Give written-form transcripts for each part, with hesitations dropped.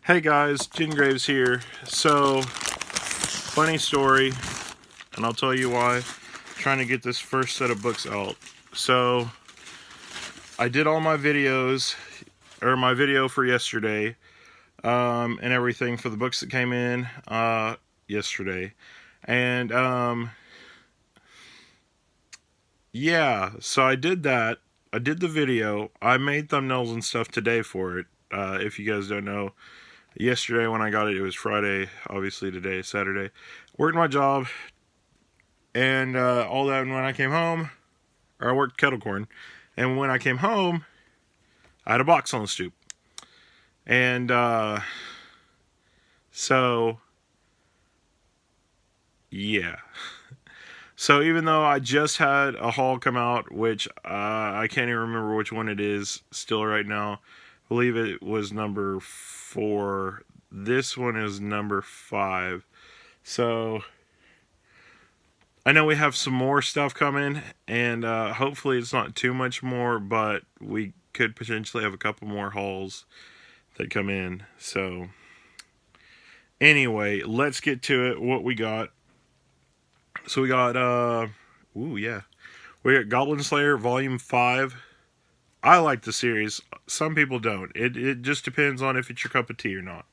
Hey guys, Gin Graves here. So, funny story, and I'll tell you why. I'm trying to get this first set of books out. So, I did all my videos, or my video for yesterday, and everything for the books that came in yesterday. And, yeah, so I did that. I did the video. I made thumbnails and stuff today for it. If you guys don't know, yesterday when I got it, it was Friday. Obviously today is Saturday. Worked my job and all that. And when I came home, or I worked kettle corn, and when I came home, I had a box on the stoop. And so, yeah. So even though I just had a haul come out, which I can't even remember which one it is still right now. I believe it was number 4. This one is number 5. So I know we have some more stuff coming, and hopefully it's not too much more, but we could potentially have a couple more hauls that come in. So anyway, let's get to it. What we got. So we got we got Goblin Slayer Volume 5. I like the series. Some people don't. It just depends on if it's your cup of tea or not.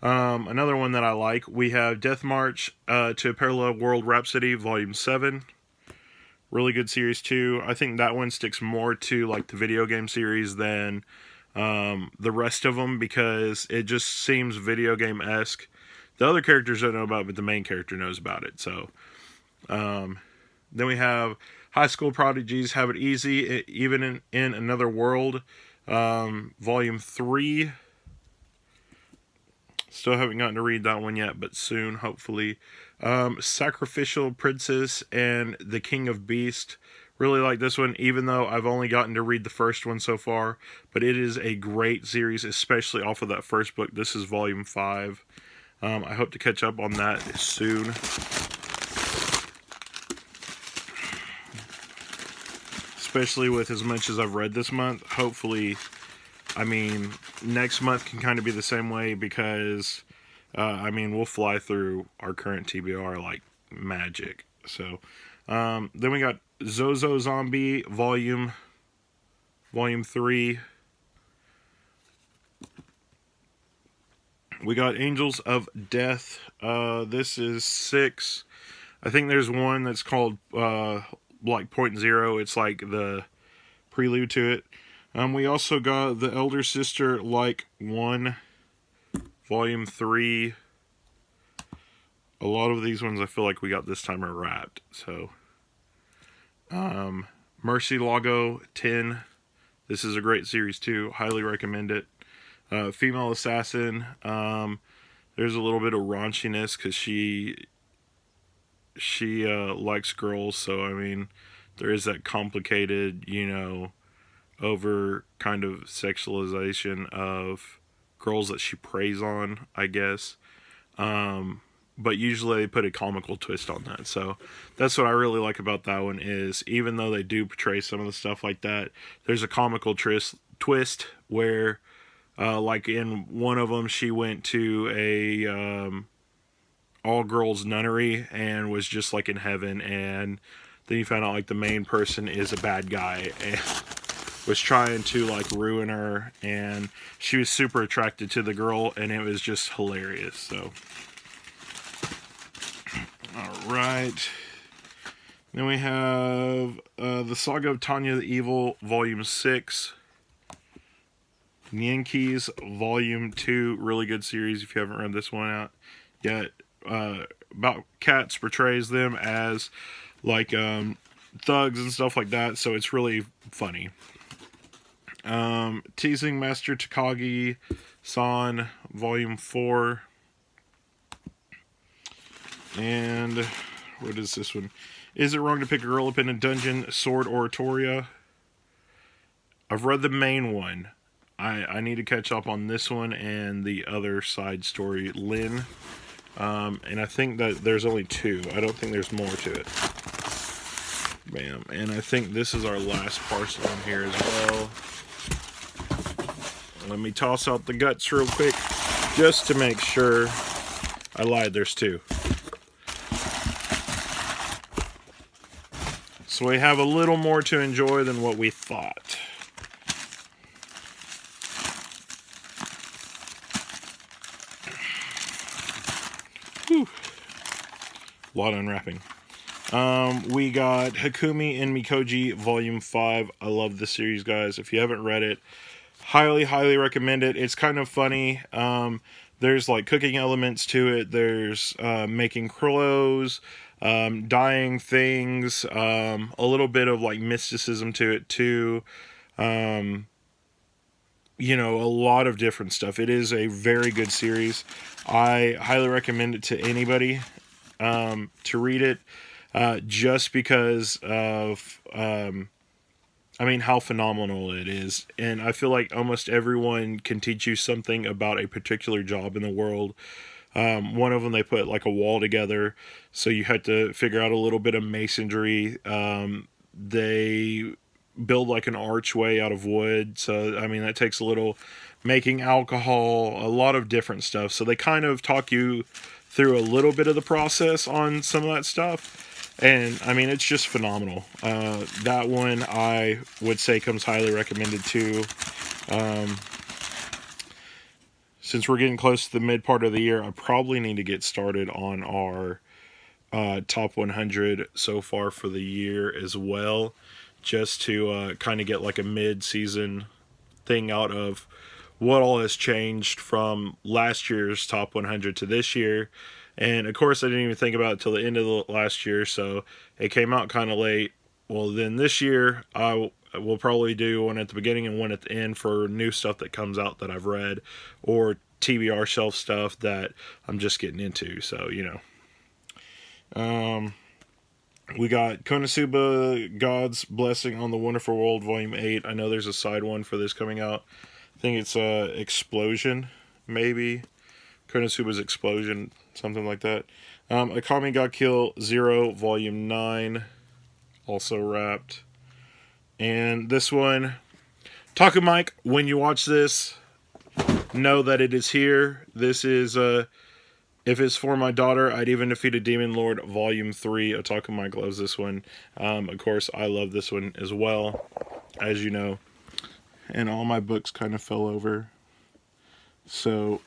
Another one that I like, we have Death March to a Parallel World Rhapsody Volume 7. Really good series too. I think that one sticks more to like the video game series than the rest of them, because it just seems video game-esque. The other characters don't know about it, but the main character knows about it. So, then we have High School Prodigies Have It Easy, Even in Another World, Volume 3. Still haven't gotten to read that one yet, but soon, hopefully. Sacrificial Princess and the King of Beast. Really like this one, even though I've only gotten to read the first one so far. But it is a great series, especially off of that first book. This is Volume 5. I hope to catch up on that soon. Especially with as much as I've read this month. Hopefully, I mean, next month can kind of be the same way, because, we'll fly through our current TBR like magic. So, then we got Zozo Zombie Volume 3. We got Angels of Death. This is 6. I think there's one that's called like Point Zero. It's like the prelude to it. We also got The Elder Sister Like 1, Volume 3. A lot of these ones I feel like we got this time are wrapped. So, Mercy Lago 10. This is a great series too. Highly recommend it. Female Assassin. There's a little bit of raunchiness because she likes girls. So, I mean, there is that complicated, over kind of sexualization of girls that she preys on, I guess. But usually they put a comical twist on that. So that's what I really like about that one, is even though they do portray some of the stuff like that, there's a comical twist where, like in one of them, she went to a all-girls nunnery and was just like in heaven, and then you found out like the main person is a bad guy and was trying to like ruin her, and she was super attracted to the girl, and it was just hilarious. So, all right. Then we have the Saga of Tanya the Evil, Volume 6. Yankees, Volume 2. Really good series if you haven't read this one out yet. About cats, portrays them as like thugs and stuff like that, so it's really funny. Teasing Master Takagi San, Volume 4. And what is this one? Is It Wrong to Pick a Girl Up in a Dungeon? Sword Oratoria. I've read the main one. I need to catch up on this one and the other side story, Lynn. And I think that there's only 2. I don't think there's more to it. Bam. And I think this is our last parcel in here as well. Let me toss out the guts real quick, just to make sure. I lied, there's 2. So we have a little more to enjoy than what we thought. Whew. A lot of unwrapping. We got Hakumi and Mikoji Volume 5. I love this series, guys. If you haven't read it, highly, highly recommend it. It's kind of funny. There's like cooking elements to it. There's making clothes, dyeing things, a little bit of like mysticism to it too. You know, a lot of different stuff. It is a very good series. I highly recommend it to anybody to read it, just because of I mean, how phenomenal it is. And I feel like almost everyone can teach you something about a particular job in the world. One of them, they put like a wall together, so you had to figure out a little bit of masonry. They build like an archway out of wood, so I mean that takes a little making alcohol, a lot of different stuff. So they kind of talk you through a little bit of the process on some of that stuff, and I mean it's just phenomenal. That one I would say comes highly recommended too. Since we're getting close to the mid part of the year, I probably need to get started on our top 100 so far for the year as well, just to kind of get like a mid-season thing out of what all has changed from last year's top 100 to this year. And of course I didn't even think about it till the end of the last year, so it came out kind of late. Well, then this year I will probably do one at the beginning and one at the end for new stuff that comes out that I've read, or TBR shelf stuff that I'm just getting into. So, you know. We got Konosuba, God's Blessing on the Wonderful World, Volume 8. I know there's a side one for this coming out. I think it's Explosion, maybe. Konosuba's Explosion, something like that. Akame ga Kill 0, Volume 9, also wrapped. And this one, Taku Mike, when you watch this, know that it is here. This is, if it's for my daughter, I'd even defeat a Demon Lord, Volume 3. Otaku Mike loves this one. Of course, I love this one as well, as you know. And all my books kind of fell over. So,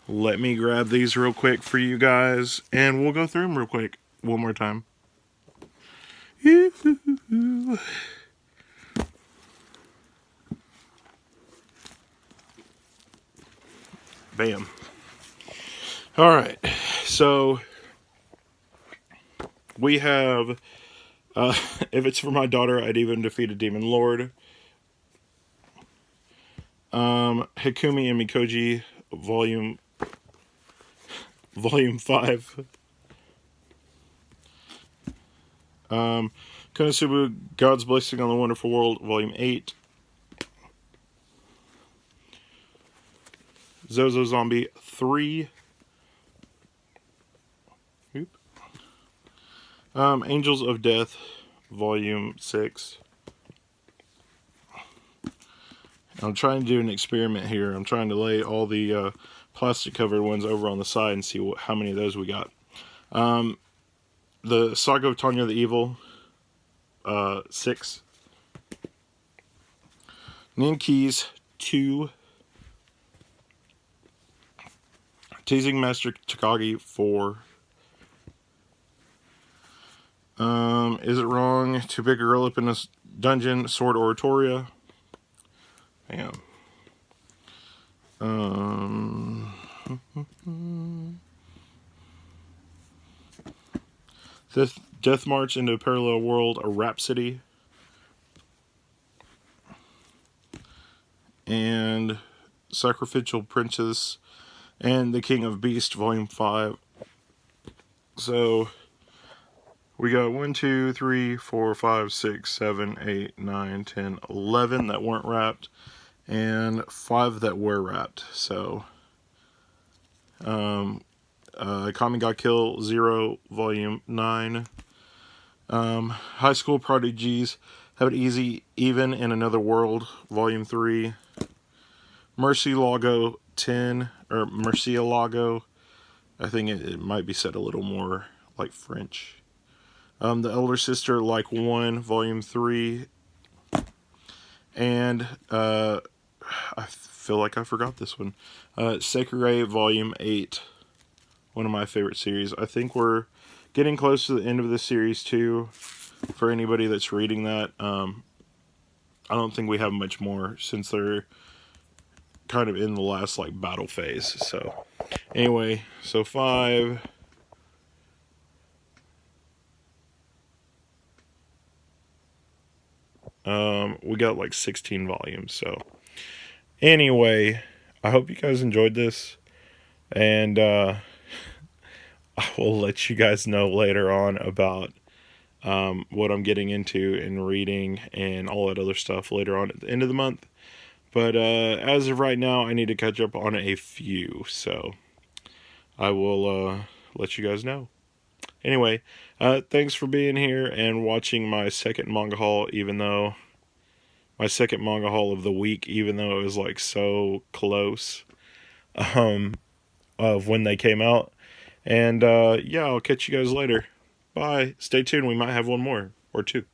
let me grab these real quick for you guys, and we'll go through them real quick one more time. Bam. All right, so we have, if it's for my daughter, I'd even defeat a Demon Lord. Hikumi and Mikoji, Volume 5. Konosuba, God's Blessing on the Wonderful World, Volume 8. Zozo Zombie 3. Oop. Angels of Death, Volume 6. I'm trying to do an experiment here. I'm trying to lay all the plastic covered ones over on the side and see how many of those we got. The Saga of Tanya the Evil, 6. Ninkeys 2. Teasing Master Takagi 4. Is it wrong to pick a girl up in a dungeon? Sword Oratoria. Bam. Death March into a Parallel World, a Rhapsody. And Sacrificial Princess and the King of Beast, Volume 5. So, we got 1, 2, 3, 4, 5, 6, 7, 8, 9, 10, 11 that weren't wrapped, and 5 that were wrapped. So, Akame ga Kill 0, Volume 9. High School Prodigies Have It Easy Even in Another World, Volume 3. Murcielago 10, or Murcielago. I think it might be said a little more like French. The Elder Sister, like 1, Volume 3. And I feel like I forgot this one. Sekirei, Volume 8. One of my favorite series. I think we're getting close to the end of the series, too. For anybody that's reading that. I don't think we have much more since they're kind of in the last, like, battle phase. So, anyway. So, 5... we got like 16 volumes, so anyway, I hope you guys enjoyed this, and I will let you guys know later on about what I'm getting into and reading and all that other stuff later on at the end of the month. But as of right now, I need to catch up on a few, so I will let you guys know. Anyway, thanks for being here and watching my second manga haul, my second manga haul of the week, even though it was like so close of when they came out. And yeah, I'll catch you guys later. Bye. Stay tuned. We might have one more or two.